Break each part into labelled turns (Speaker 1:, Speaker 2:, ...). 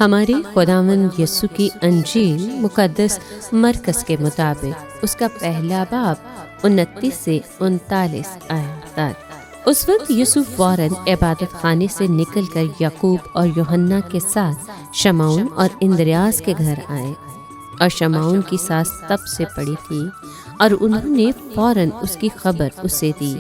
Speaker 1: ہمارے خداوند یسوع کی انجیل مقدس مرکز کے مطابق اس کا پہلا باب 29 سے 39 آیات تک۔ اس وقت یسوع فوراً عبادت خانے سے نکل کر یعقوب اور یوحنا کے ساتھ شمعون اور اندریاس کے گھر آئے، اور شمعون کی سانس تب سے پڑی تھی اور انہوں نے فوراً اس کی خبر اسے دی۔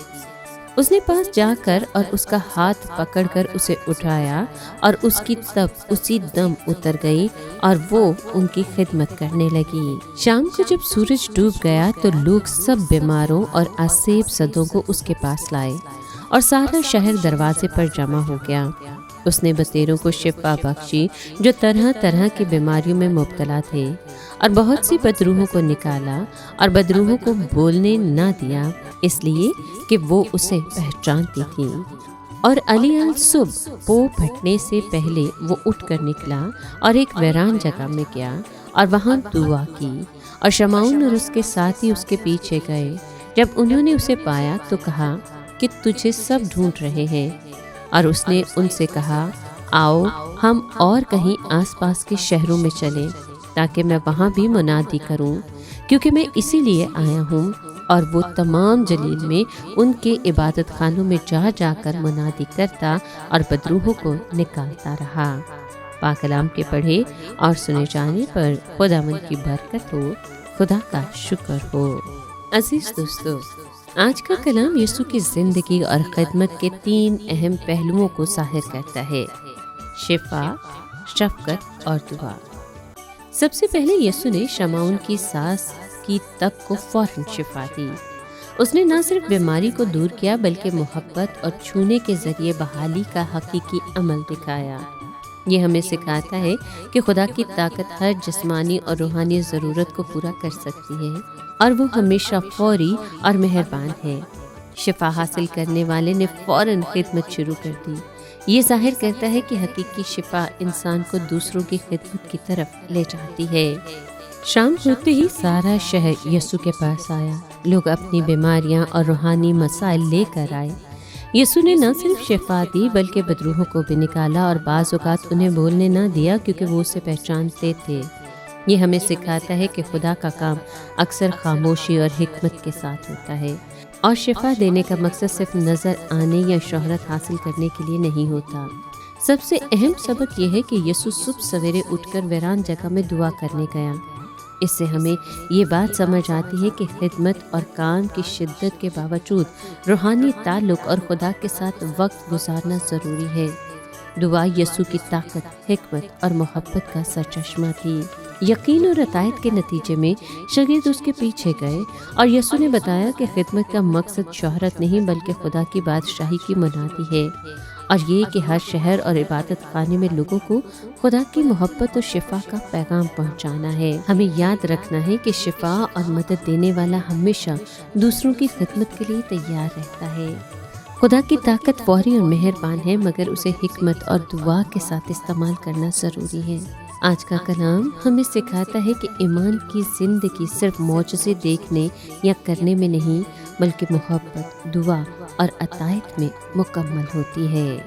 Speaker 1: اس نے پاس جا کر اور اس کا ہاتھ پکڑ کر اسے اٹھایا، اور اس کی تب اسی دم اتر گئی اور وہ ان کی خدمت کرنے لگی۔ شام کو جب سورج ڈوب گیا تو لوگ سب بیماروں اور آسیب زدوں کو اس کے پاس لائے، اور سارا شہر دروازے پر جمع ہو گیا۔ اس نے بتیروں کو شفا بخشی جو طرح طرح کی بیماریوں میں مبتلا تھے، اور بہت سی بدروحوں کو نکالا، اور بدروحوں کو بولنے نہ دیا، اس لیے کہ وہ اسے پہچانتی تھیں۔ اور علیال صبح پو پھٹنے سے پہلے وہ اٹھ کر نکلا اور ایک ویران جگہ میں گیا اور وہاں دعا کی، اور شمعون اور اس کے ساتھی اس کے پیچھے گئے۔ جب انہوں نے اسے پایا تو کہا کہ تجھے سب ڈھونڈ رہے ہیں، اور اس نے ان سے کہا، آؤ ہم اور کہیں آس پاس کے شہروں میں چلیں تاکہ میں وہاں بھی منادی کروں، کیونکہ میں اسی لیے آیا ہوں۔ اور وہ تمام جلیل میں ان کے عبادت خانوں میں جا جا کر منادی کرتا اور بدروحوں کو نکالتا رہا۔ پاک کلام کے پڑھے اور سنے جانے پر خداوند کی برکت ہو، خدا کا شکر ہو۔ عزیز دوستو، آج کا کلام یسوع کی زندگی اور خدمت کے 3 اہم پہلوؤں کو ظاہر کرتا ہے: شفا، شفقت اور دعا۔ سب سے پہلے یسوع نے شمعون کی سانس کی تب کو فوراً شفا دی۔ اس نے نہ صرف بیماری کو دور کیا بلکہ محبت اور چھونے کے ذریعے بحالی کا حقیقی عمل دکھایا۔ یہ ہمیں سکھاتا ہے کہ خدا کی طاقت ہر جسمانی اور روحانی ضرورت کو پورا کر سکتی ہے، اور وہ ہمیشہ فوری اور مہربان ہے۔ شفا حاصل کرنے والے نے فوراً خدمت شروع کر دی۔ یہ ظاہر کرتا ہے کہ حقیقی شفا انسان کو دوسروں کی خدمت کی طرف لے جاتی ہے۔ شام ہوتے ہی سارا شہر یسوع کے پاس آیا۔ لوگ اپنی بیماریاں اور روحانی مسائل لے کر آئے۔ یسوع نے نہ صرف شفا دی بلکہ بدروحوں کو بھی نکالا، اور بعض اوقات انہیں بولنے نہ دیا کیونکہ وہ اسے پہچانتے تھے۔ یہ ہمیں سکھاتا ہے کہ خدا کا کام اکثر خاموشی اور حکمت کے ساتھ ہوتا ہے، اور شفا دینے کا مقصد صرف نظر آنے یا شہرت حاصل کرنے کے لیے نہیں ہوتا۔ سب سے اہم سبق یہ ہے کہ یسوع صبح سویرے اٹھ کر ویران جگہ میں دعا کرنے گیا۔ اس سے ہمیں یہ بات سمجھ آتی ہے کہ خدمت اور کام کی شدت کے باوجود روحانی تعلق اور خدا کے ساتھ وقت گزارنا ضروری ہے۔ دعا یسوع کی طاقت، حکمت اور محبت کا سرچشمہ تھی۔ یقین اور عطایت کے نتیجے میں شاگرد اس کے پیچھے گئے، اور یسوع نے بتایا کہ خدمت کا مقصد شہرت نہیں بلکہ خدا کی بادشاہی کی منادی ہے، اور یہ کہ ہر شہر اور عبادت خانے میں لوگوں کو خدا کی محبت اور شفا کا پیغام پہنچانا ہے۔ ہمیں یاد رکھنا ہے کہ شفا اور مدد دینے والا ہمیشہ دوسروں کی خدمت کے لیے تیار رہتا ہے۔ خدا کی طاقت فوری اور مہربان ہے، مگر اسے حکمت اور دعا کے ساتھ استعمال کرنا ضروری ہے۔ آج کا کلام ہمیں سکھاتا ہے کہ ایمان کی زندگی صرف معجزے دیکھنے یا کرنے میں نہیں بلکہ محبت، دعا اور عطایت میں مکمل ہوتی ہے۔